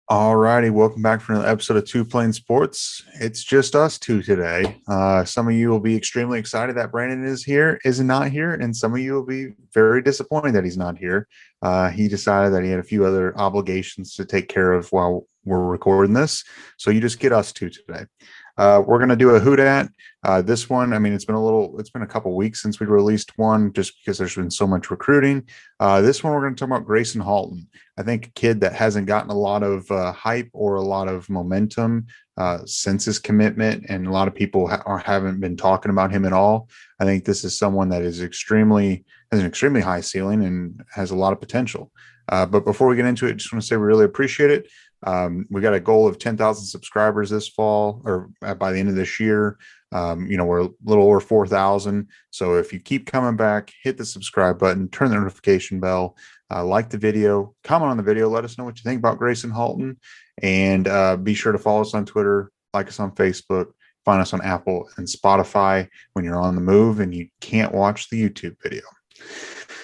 All righty, welcome back for another episode of Two Plane Sports. It's just us two today. Some of you will be extremely excited that Brandon is not here, and some of you will be very disappointed that he's not here. He decided that he had a few other obligations to take care of while we're recording this, so you just get us two today. We're gonna do a Who Dat. This one, I mean, it's been a couple weeks since we released one, just because there's been so much recruiting. This one, we're going to talk about Gracen Halton. I think a kid that hasn't gotten a lot of hype or a lot of momentum since his commitment, and a lot of people haven't been talking about him at all. I think this is someone that has an extremely high ceiling and has a lot of potential. But before we get into it, just want to say we really appreciate it. We got a goal of 10,000 subscribers this fall, or by the end of this year. We're a little over 4,000. So if you keep coming back, hit the subscribe button, turn the notification bell, like the video, comment on the video, let us know what you think about Gracen Halton, and be sure to follow us on Twitter, like us on Facebook, find us on Apple and Spotify when you're on the move and you can't watch the YouTube video.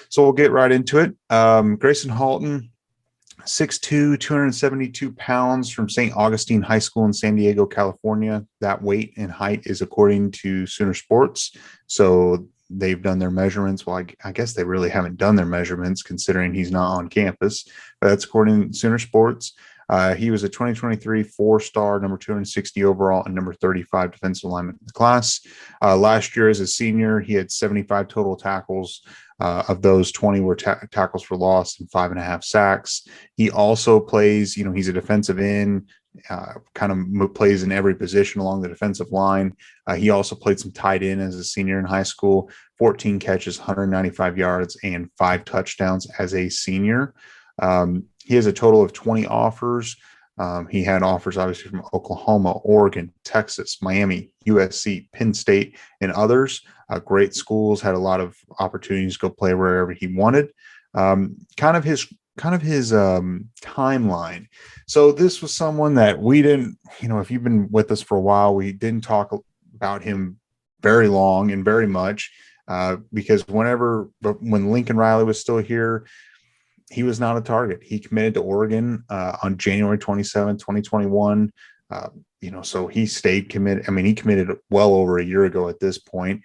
So we'll get right into it. Gracen Halton, 6'2", 272 pounds, from St. Augustine High School in San Diego, California. That weight and height is according to Sooner Sports. So they've done their measurements. Well, I guess they really haven't done their measurements considering he's not on campus, but that's according to Sooner Sports. He was a 2023 four-star, number 260 overall, and number 35 defensive lineman in the class. Last year as a senior, he had 75 total tackles. Of those, 20 were tackles for loss and 5.5 sacks. He also plays, he's a defensive end, plays in every position along the defensive line. He also played some tight end as a senior in high school, 14 catches, 195 yards, and 5 touchdowns as a senior. He has a total of 20 offers. He had offers obviously from Oklahoma, Oregon, Texas, Miami, USC, Penn State, and others. Great schools, had a lot of opportunities to go play wherever he wanted. Kind of his timeline. So this was someone that we didn't, if you've been with us for a while, we didn't talk about him very long and very much because when Lincoln Riley was still here, he was not a target. He committed to Oregon on January 27, 2021. So he stayed committed. I mean, he committed well over a year ago at this point.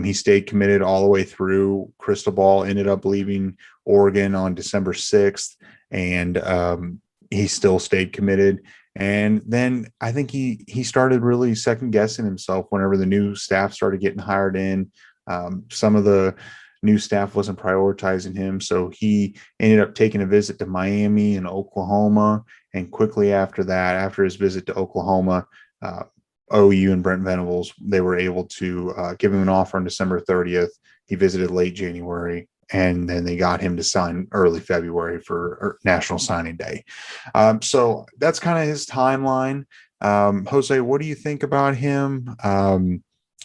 He stayed committed all the way through. Cristobal ended up leaving Oregon on December 6th, and he still stayed committed. And then I think he started really second guessing himself whenever the new staff started getting hired in. Some of the new staff wasn't prioritizing him, so he ended up taking a visit to Miami and Oklahoma. And quickly after that, after his visit to Oklahoma, OU and Brent Venables, they were able to give him an offer on December 30th. He visited late January, and then they got him to sign early February for National Signing Day. So that's kind of his timeline. Jose, what do you think about him?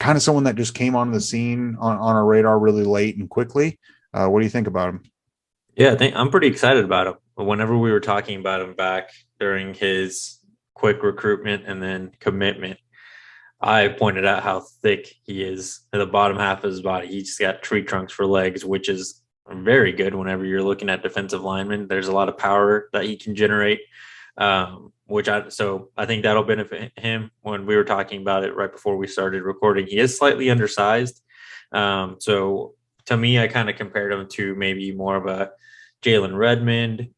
Kind of someone that just came onto the scene on our radar really late and quickly. What do you think about him? Yeah, I'm pretty excited about him. Whenever we were talking about him back during his quick recruitment and then commitment, I pointed out how thick he is at the bottom half of his body. He's just got tree trunks for legs, which is very good whenever you're looking at defensive linemen. There's a lot of power that he can generate, so I think that'll benefit him. When we were talking about it right before we started recording, he is slightly undersized. So to me, I kind of compared him to maybe more of a Jalen Redmond,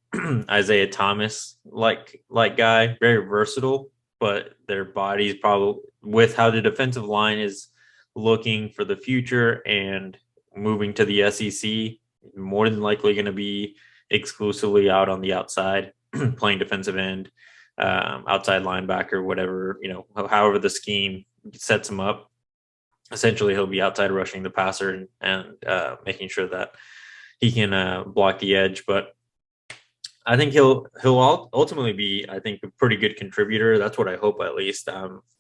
Isaiah Thomas like guy, very versatile, but their bodies probably, with how the defensive line is looking for the future and moving to the SEC, more than likely going to be exclusively out on the outside, playing defensive end, outside linebacker, whatever, however the scheme sets him up. Essentially, he'll be outside rushing the passer and making sure that he can block the edge. But I think he'll ultimately be, I think, a pretty good contributor. That's what I hope, at least.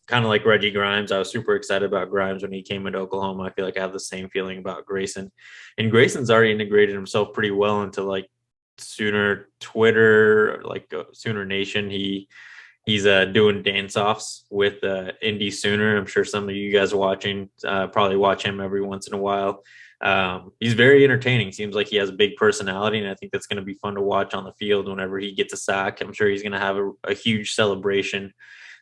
Kind of like Reggie Grimes. I was super excited about Grimes when he came into Oklahoma. I feel like I have the same feeling about Gracen. And Grayson's already integrated himself pretty well into like Sooner Twitter, like Sooner Nation. He's doing dance-offs with Indy Sooner. I'm sure some of you guys watching probably watch him every once in a while. He's very entertaining. Seems like he has a big personality, and I think that's going to be fun to watch on the field whenever he gets a sack. I'm sure he's going to have a huge celebration.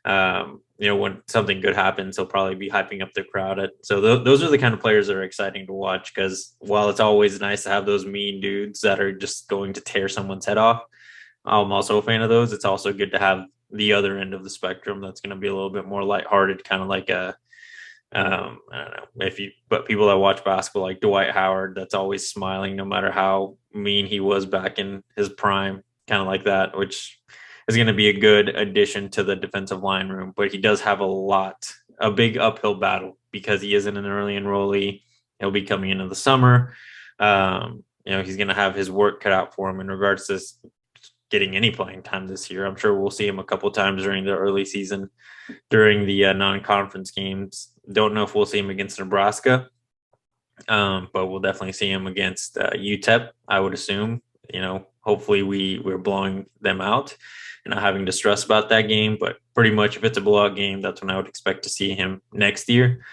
When something good happens, he'll probably be hyping up the crowd. So those are the kind of players that are exciting to watch, because while it's always nice to have those mean dudes that are just going to tear someone's head off, I'm also a fan of those. It's also good to have the other end of the spectrum that's going to be a little bit more lighthearted, kind of like I don't know but people that watch basketball, like Dwight Howard, that's always smiling no matter how mean he was back in his prime, kind of like that, which is going to be a good addition to the defensive line room. But he does have a big uphill battle, because he isn't an early enrollee. He'll be coming into the summer. He's going to have his work cut out for him in regards to getting any playing time this year. I'm sure we'll see him a couple times during the early season, during the non-conference games. Don't know if we'll see him against Nebraska, but we'll definitely see him against UTEP, I would assume. Hopefully we're blowing them out and not having to stress about that game. But pretty much if it's a blowout game, that's when I would expect to see him next year.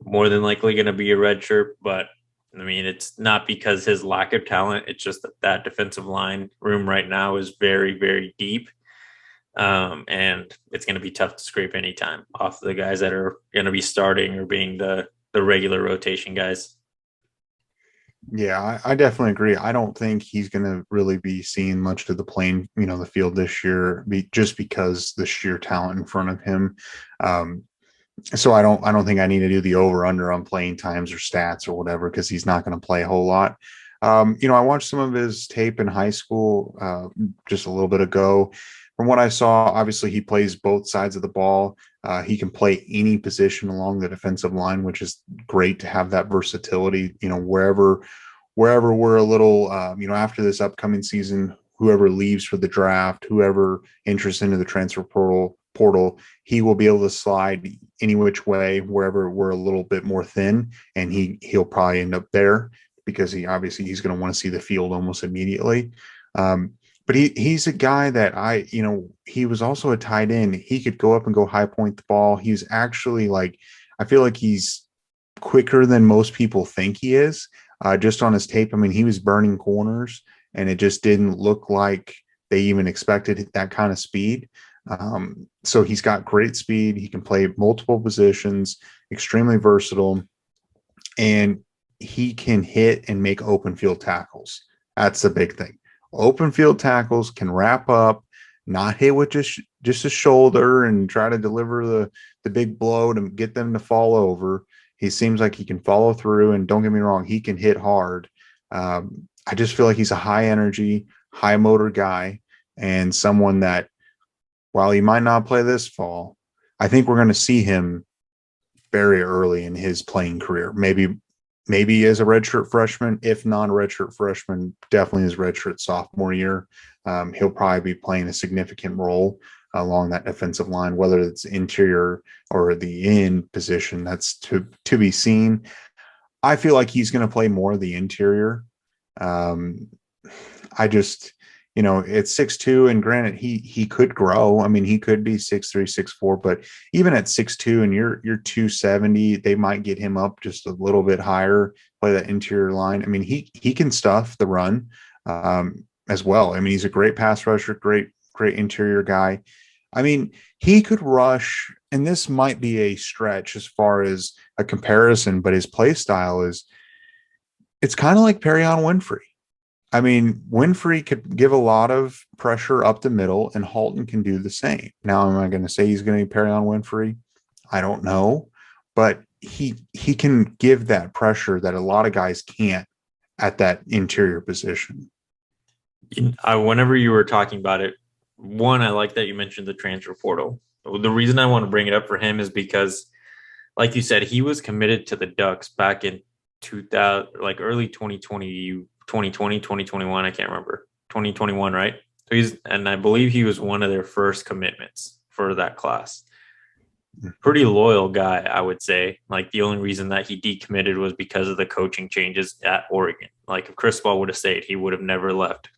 More than likely going to be a red shirt, but I mean, it's not because his lack of talent. It's just that defensive line room right now is very, very deep. And it's going to be tough to scrape any time off the guys that are going to be starting or being the regular rotation guys. Yeah, I definitely agree. I don't think he's going to really be seeing much of the field this year, just because the sheer talent in front of him. So I don't think I need to do the over under on playing times or stats or whatever, because he's not going to play a whole lot. I watched some of his tape in high school just a little bit ago. From what I saw, obviously he plays both sides of the ball. He can play any position along the defensive line, which is great to have that versatility. Wherever we're a little, after this upcoming season, whoever leaves for the draft, whoever enters into the transfer portal, he will be able to slide any which way wherever we're a little bit more thin, and he'll probably end up there, because he's going to want to see the field almost immediately. But he's a guy that he was also a tight end. He could go up and go high point the ball. He's actually I feel like he's quicker than most people think he is. Just on his tape, I mean, he was burning corners, and it just didn't look like they even expected that kind of speed. So he's got great speed. He can play multiple positions, extremely versatile, and he can hit and make open field tackles. That's the big thing. Open field tackles, can wrap up, not hit with just a shoulder and try to deliver the big blow to get them to fall over. He seems like he can follow through, and don't get me wrong, he can hit hard. I just feel like he's a high energy, high motor guy, and someone that, while he might not play this fall, I think we're going to see him very early in his playing career. Maybe as a redshirt freshman, if not a redshirt freshman, definitely his redshirt sophomore year. He'll probably be playing a significant role along that defensive line, whether it's interior or the end position. That's to be seen. I feel like he's going to play more of the interior. I just, it's 6'2", and granted, he could grow. I mean, he could be 6'3", 6'4", but even at 6'2", and you're 270, they might get him up just a little bit higher, play that interior line. I mean, he can stuff the run as well. I mean, he's a great pass rusher, great interior guy. I mean, he could rush, and this might be a stretch as far as a comparison, but his play style it's kind of like Perion Winfrey. I mean, Winfrey could give a lot of pressure up the middle, and Halton can do the same. Now, am I going to say he's going to be Perion Winfrey? I don't know, but he can give that pressure that a lot of guys can't at that interior position. Whenever you were talking about it, I like that you mentioned the transfer portal. The reason I want to bring it up for him is because, like you said, he was committed to the Ducks back in 2000, like early 2020, 2021. I can't remember. 2021, right? So and I believe he was one of their first commitments for that class. Pretty loyal guy, I would say. Like, the only reason that he decommitted was because of the coaching changes at Oregon. Like, if Cristobal would have stayed, he would have never left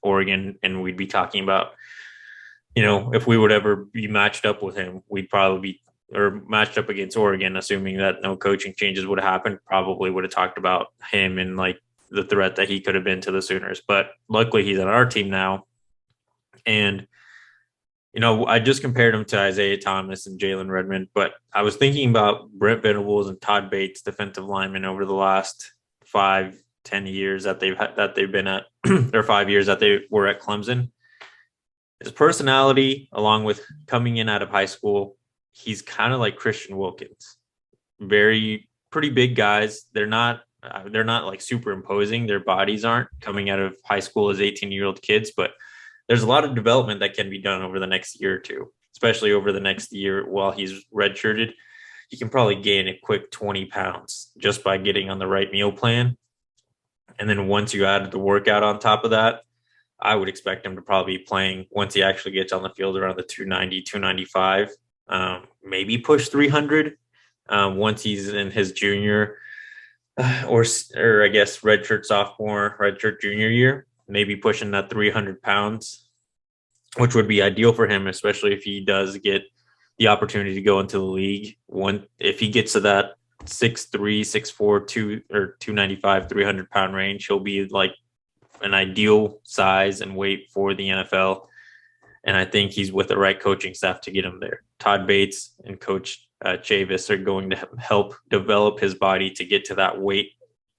Oregon, and we'd be talking about, if we would ever be matched up with him, we'd probably be or matched up against Oregon, assuming that no coaching changes would have happened, probably would have talked about him and like the threat that he could have been to the Sooners. But luckily he's on our team now. And, I just compared him to Isaiah Thomas and Jalen Redmond, but I was thinking about Brent Venables and Todd Bates, defensive linemen, over the last 5-10 years that they've been at, or 5 years that they were at Clemson. His personality, along with coming in out of high school, he's kind of like Christian Wilkins. Pretty big guys. They're not like super imposing. Their bodies aren't coming out of high school as 18-year-old kids, but there's a lot of development that can be done over the next year or two, especially over the next year while he's redshirted. He can probably gain a quick 20 pounds just by getting on the right meal plan. And then once you add the workout on top of that, I would expect him to probably be playing, once he actually gets on the field, around the 290, 295, maybe push 300 once he's in his junior or I guess redshirt sophomore, redshirt junior year, maybe pushing that 300 pounds, which would be ideal for him, especially if he does get the opportunity to go into the league. If he gets to that 6'3", 6'4", 295, 300 pound range, he'll be like an ideal size and weight for the NFL. And I think he's with the right coaching staff to get him there. Todd Bates and Coach Chavis are going to help develop his body to get to that weight,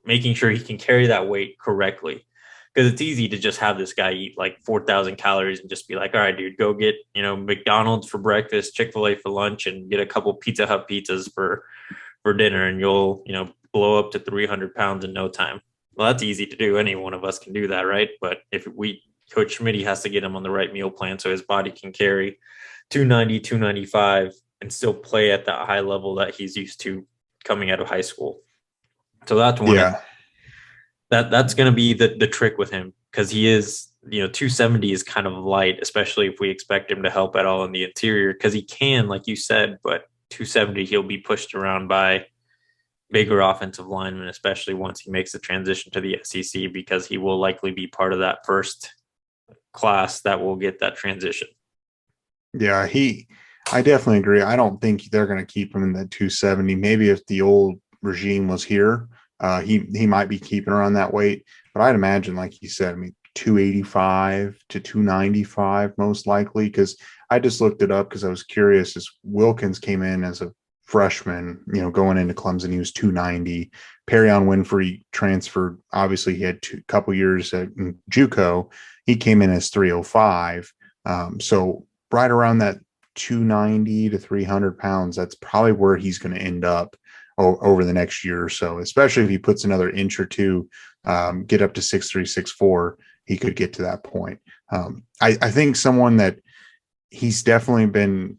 making sure he can carry that weight correctly. Because it's easy to just have this guy eat like 4,000 calories and just be like, all right, dude, go get, McDonald's for breakfast, Chick-fil-A for lunch, and get a couple Pizza Hut pizzas for dinner, and you'll, blow up to 300 pounds in no time. Well, that's easy to do. Any one of us can do that, right? But Coach Schmidt has to get him on the right meal plan so his body can carry 290, 295 and still play at that high level that he's used to coming out of high school. So that's one. Yeah. That's going to be the trick with him, because he is, 270 is kind of light, especially if we expect him to help at all in the interior, because he can, like you said, but 270, he'll be pushed around by bigger offensive linemen, especially once he makes the transition to the SEC, because he will likely be part of that first class that will get that transition. Yeah, I definitely agree. I don't think they're going to keep him in that 270. Maybe if the old regime was here, he might be keeping around that weight. But I'd imagine, like you said, 285 to 295 most likely, because I just looked it up because I was curious. As Wilkins came in as a freshman, going into Clemson, he was 290. Perrion Winfrey transferred. Obviously, he had a couple years at JUCO. He came in as 305. So right around that 290 to 300 pounds, that's probably where he's going to end up over the next year or so, especially if he puts another inch or two, get up to 6'3", 6'4", he could get to that point. I think someone that he's definitely been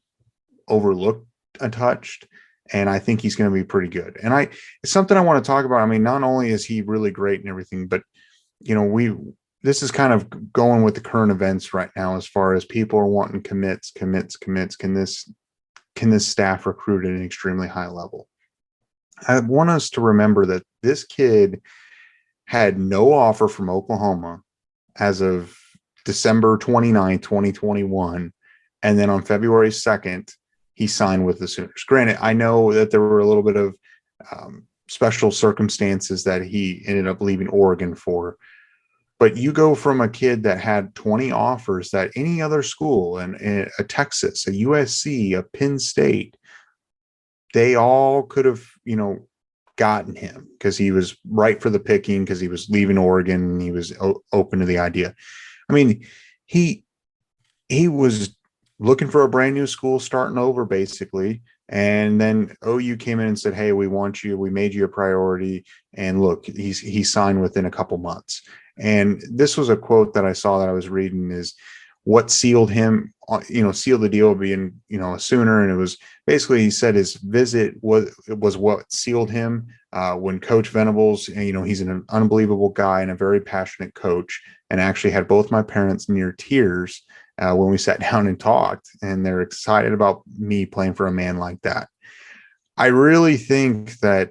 overlooked, untouched, and I think he's going to be pretty good. And it's something I want to talk about. Not only is he really great and everything, but this is kind of going with the current events right now, as far as people are wanting commits. Can this staff recruit at an extremely high level? I want us to remember that this kid had no offer from Oklahoma as of December 29, 2021. And then on February 2nd, he signed with the Sooners. Granted, I know that there were a little bit of special circumstances that he ended up leaving Oregon for. But you go from a kid that had 20 offers that any other school, and a Texas, a USC, a Penn State, they all could have, gotten him because he was right for the picking, because he was leaving Oregon and he was open to the idea. He was looking for a brand new school, starting over basically. And then OU came in and said, hey, we want you. We made you a priority. And look, he signed within a couple months. And this was a quote that I saw that I was reading, is what sealed him, sealed the deal being, a Sooner. And it was basically, he said his visit was what sealed him. When Coach Venables, he's an unbelievable guy and a very passionate coach, and actually had both my parents near tears when we sat down and talked, and they're excited about me playing for a man like that. I really think that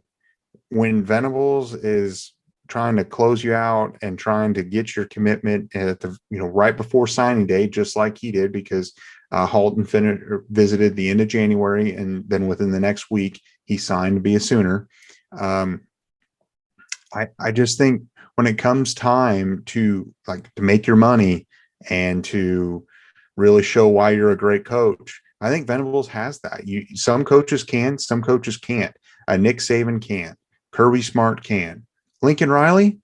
when Venables is trying to close you out and trying to get your commitment at the, right before signing day, just like he did, because Halton visited the end of January, and then within the next week, he signed to be a Sooner. I just think when it comes time to make your money and to really show why you're a great coach, I think Venables has that. Some coaches can, some coaches can't. Nick Saban can, Kirby Smart can, Lincoln Riley.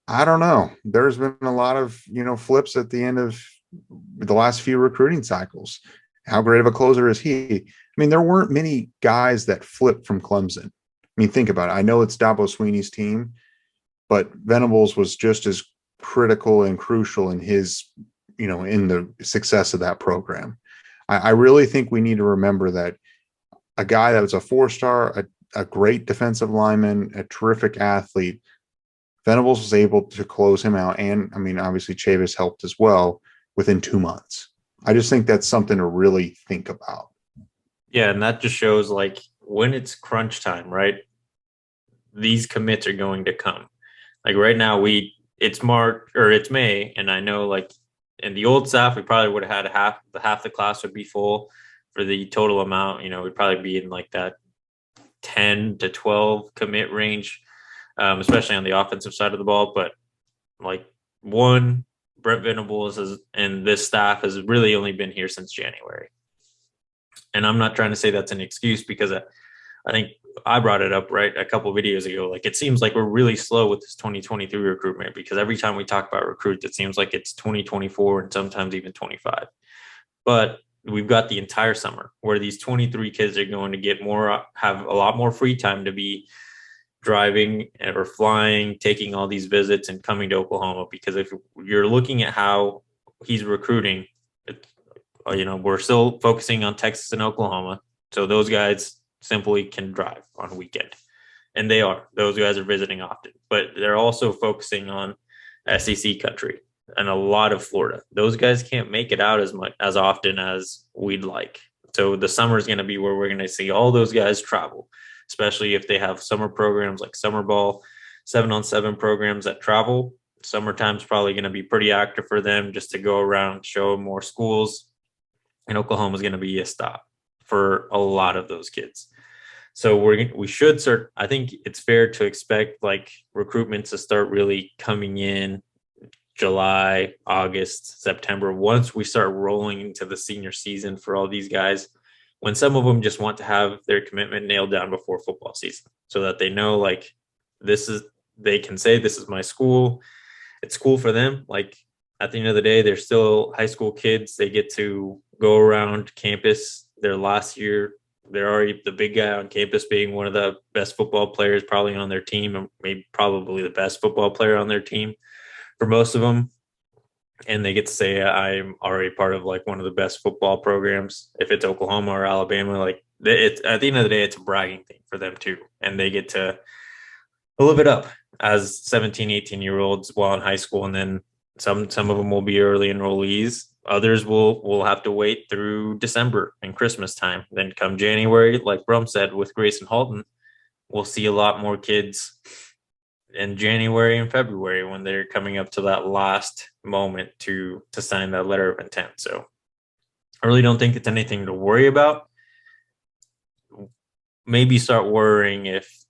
I don't know. There's been a lot of flips at the end of the last few recruiting cycles. How great of a closer is he? I mean, there weren't many guys that flipped from Clemson. I mean, think about it. I know it's Dabo Sweeney's team, but Venables was just as critical and crucial in his, in the success of that program. I really think we need to remember that a guy that was a 4-star, a great defensive lineman, a terrific athlete, Venables was able to close him out. And I mean, obviously Chavis helped as well within 2 months. I just think that's something to really think about. Yeah. And that just shows when it's crunch time, right? These commits are going to come. Right now it's March or it's May. And I know in the old staff, we probably would have had half the class would be full for the total amount. We'd probably be in that 10 to 12 commit range, especially on the offensive side of the ball. But Brent Venables and this staff has really only been here since January. And I'm not trying to say that's an excuse, because I think I brought it up a couple of videos ago. It seems like we're really slow with this 2023 recruitment, because every time we talk about recruits, it seems like it's 2024 and sometimes even 25. But we've got the entire summer where these 23 kids are going to have a lot more free time to be driving or flying, taking all these visits and coming to Oklahoma. Because if you're looking at how he's recruiting, we're still focusing on Texas and Oklahoma. So those guys simply can drive on a weekend. And those guys are visiting often, but they're also focusing on SEC country and a lot of Florida. Those guys can't make it out as often as we'd like. So the summer is going to be where we're going to see all those guys travel, especially if they have summer programs like summer ball, 7-on-7 programs that travel. Summertime's probably going to be pretty active for them, just to go around, show more schools. And Oklahoma is going to be a stop for a lot of those kids. So we should start. I think it's fair to expect recruitment to start really coming in July, August, September, once we start rolling into the senior season for all these guys, when some of them just want to have their commitment nailed down before football season, so that they know they can say, this is my school. It's cool for them. At the end of the day, they're still high school kids. They get to go around campus their last year. They're already the big guy on campus, being one of the best football players probably on their team, and maybe probably the best football player on their team for most of them. And they get to say, I'm already part of one of the best football programs. If it's Oklahoma or Alabama, it's at the end of the day, it's a bragging thing for them too. And they get to live it up as 17, 18-year-olds while in high school. And then some of them will be early enrollees. Others will have to wait through December and Christmas time. Then come January, like Brum said, with Gracen Halton, we'll see a lot more kids in January and February when they're coming up to that last moment to sign that letter of intent. So I really don't think it's anything to worry about. Maybe start worrying if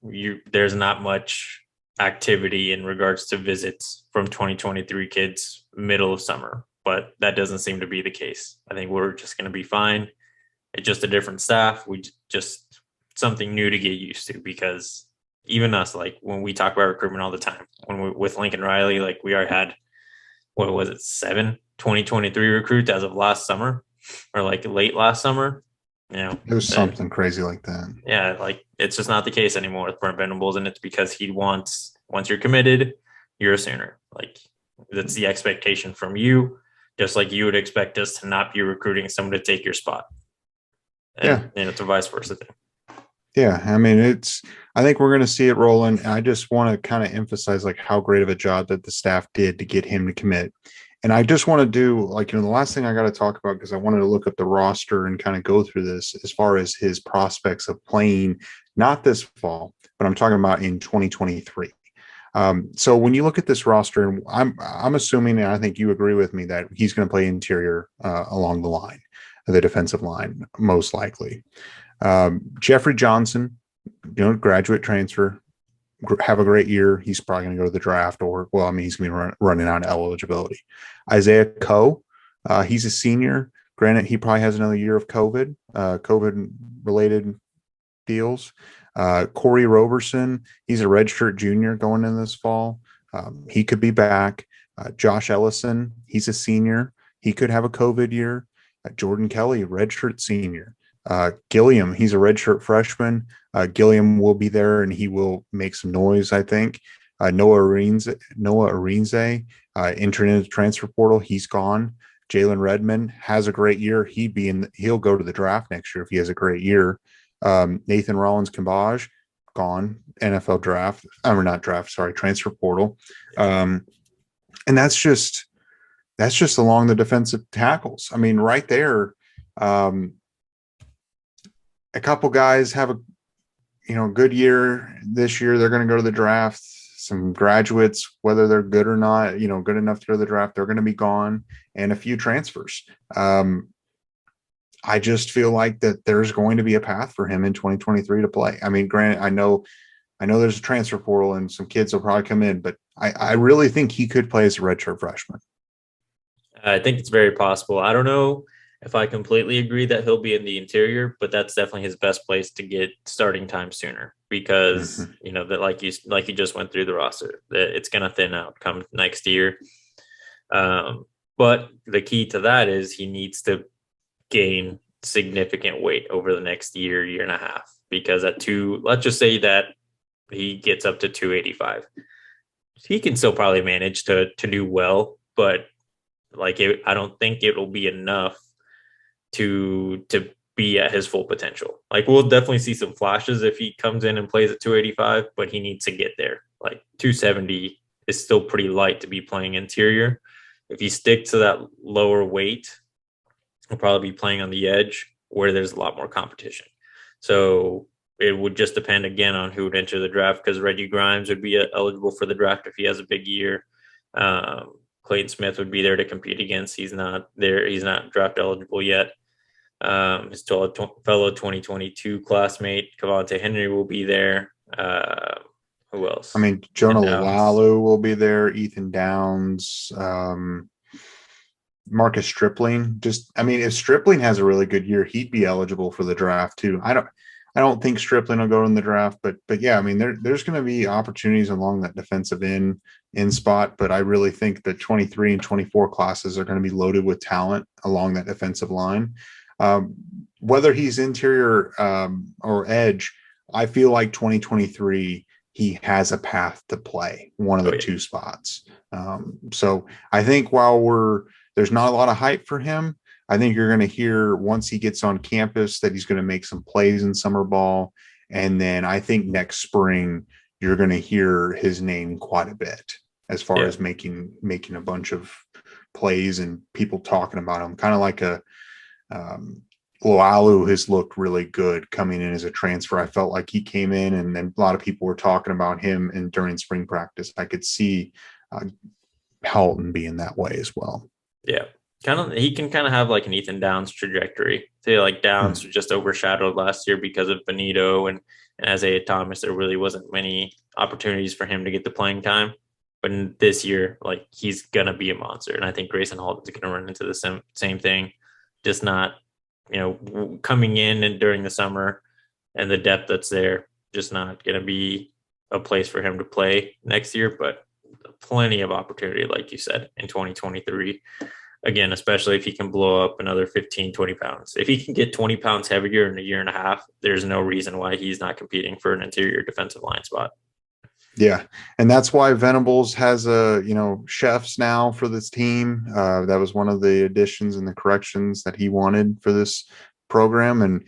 there's not much activity in regards to visits from 2023 kids middle of summer, but that doesn't seem to be the case. I think we're just going to be fine. It's just a different staff. We just something new to get used to, because even us, when we talk about recruitment all the time, with Lincoln Riley, we already had, what was it, 7 2023 recruits as of last summer, or late last summer. It was something crazy like that. Yeah, it's just not the case anymore with Brent Venables, and it's because he wants, once you're committed, you're a Sooner. That's the expectation from you, just like you would expect us to not be recruiting someone to take your spot. And it's a vice versa thing. Yeah, I mean, I think we're going to see it rolling. And I just want to kind of emphasize how great of a job that the staff did to get him to commit. And I just want to do the last thing I got to talk about, because I wanted to look up the roster and kind of go through this as far as his prospects of playing, not this fall, but I'm talking about in 2023. So when you look at this roster, and I'm assuming, and I think you agree with me, that he's going to play interior along the line, the defensive line, most likely. Jeffrey Johnson, graduate transfer, have a great year. He's probably going to go to the draft, or he's going to be running out of eligibility. Isaiah Coe, he's a senior. Granted, he probably has another year of COVID related deals. Corey Roberson, he's a redshirt junior going in this fall. He could be back. Josh Ellison, he's a senior. He could have a COVID year. Jordan Kelly, redshirt senior. Gilliam, he's a redshirt freshman. Gilliam will be there and he will make some noise, I think. Noah Arinze, entering into the transfer portal, he's gone. Jalen Redmond has a great year. He'll go to the draft next year if he has a great year. Nathan Rollins-Kambaj, gone. NFL draft. Not draft, sorry, transfer portal. And that's just along the defensive tackles. I mean, right there, a couple guys have a good year this year. They're going to go to the draft. Some graduates, whether they're good or not, good enough to go to the draft, they're going to be gone, and a few transfers. I just feel like that there's going to be a path for him in 2023 to play. I mean, granted, I know there's a transfer portal and some kids will probably come in, but I really think he could play as a redshirt freshman. I think it's very possible. I don't know if I completely agree that he'll be in the interior, but that's definitely his best place to get starting time sooner because, that like you just went through the roster, that it's going to thin out come next year. But the key to that is he needs to gain significant weight over the next year and a half, because let's just say that he gets up to 285. He can still probably manage to do well, but I don't think it'll be enough to be at his full potential. We'll definitely see some flashes if he comes in and plays at 285, but he needs to get there. 270 is still pretty light to be playing interior. If you stick to that lower weight, he'll probably be playing on the edge where there's a lot more competition. So it would just depend again on who would enter the draft, because Reggie Grimes would be eligible for the draft if he has a big year. Clayton Smith would be there to compete against. He's not there. He's not draft eligible yet. His fellow 2022 classmate, Cavante Henry, will be there. Who else? I mean, Jonah Lalu will be there. Ethan Downs, Marcus Stripling. If Stripling has a really good year, he'd be eligible for the draft too. I don't think Stripling will go in the draft, but yeah, I mean, there's going to be opportunities along that defensive end spot, but I really think the 23 and 24 classes are going to be loaded with talent along that defensive line. Whether he's interior or edge, I feel like 2023 he has a path to play one of the two spots. So I think while there's not a lot of hype for him, I think you're going to hear once he gets on campus that he's going to make some plays in summer ball. And then I think next spring, you're going to hear his name quite a bit as far as making a bunch of plays and people talking about him. Kind of like Loalu has looked really good coming in as a transfer. I felt like he came in and then a lot of people were talking about him, and during spring practice, I could see Halton being that way as well. Yeah. He can have like an Ethan Downs trajectory. I feel like Downs was just overshadowed last year because of Benito and Isaiah Thomas. There really wasn't many opportunities for him to get the playing time. But this year, he's gonna be a monster, and I think Gracen Halton's gonna run into the same thing, just not coming in and during the summer and the depth that's there, just not gonna be a place for him to play next year. But plenty of opportunity, like you said, in 2023. Again, especially if he can blow up another 15, 20 pounds. If he can get 20 pounds heavier in a year and a half, there's no reason why he's not competing for an interior defensive line spot. Yeah. And that's why Venables has chefs now for this team. That was one of the additions and the corrections that he wanted for this program. And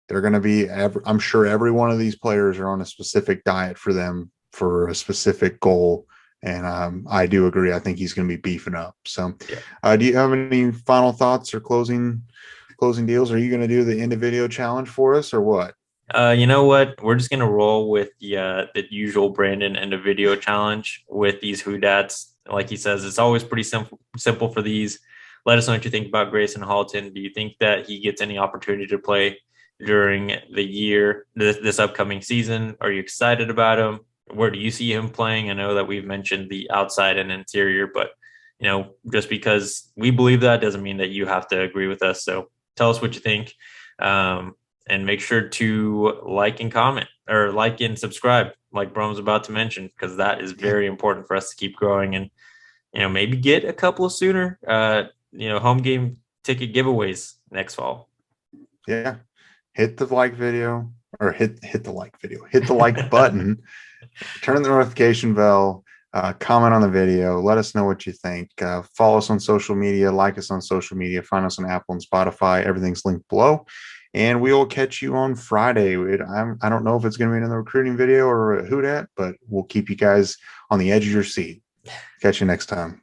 they're going to be, I'm sure every one of these players are on a specific diet for them for a specific goal. And I do agree. I think he's going to be beefing up. So do you have any final thoughts or closing deals? Are you going to do the end of video challenge for us or what? You know what? We're just gonna roll with the usual Brandon and the video challenge with these who dats. Like he says, it's always pretty simple for these. Let us know what you think about Gracen Halton. Do you think that he gets any opportunity to play during the year, this upcoming season? Are you excited about him? Where do you see him playing? I know that we've mentioned the outside and interior, but just because we believe that doesn't mean that you have to agree with us. So tell us what you think. And make sure to like and comment, or like and subscribe, like Brome's about to mention, because that is very important for us to keep growing and maybe get a couple of sooner home game ticket giveaways next fall. Yeah. Hit the like video, or hit the like video, hit the like button, turn the notification bell, comment on the video. Let us know what you think. Follow us on social media, like us on social media, find us on Apple and Spotify. Everything's linked below. And we will catch you on Friday. I don't know if it's going to be another recruiting video or a Who Dat, but we'll keep you guys on the edge of your seat. Catch you next time.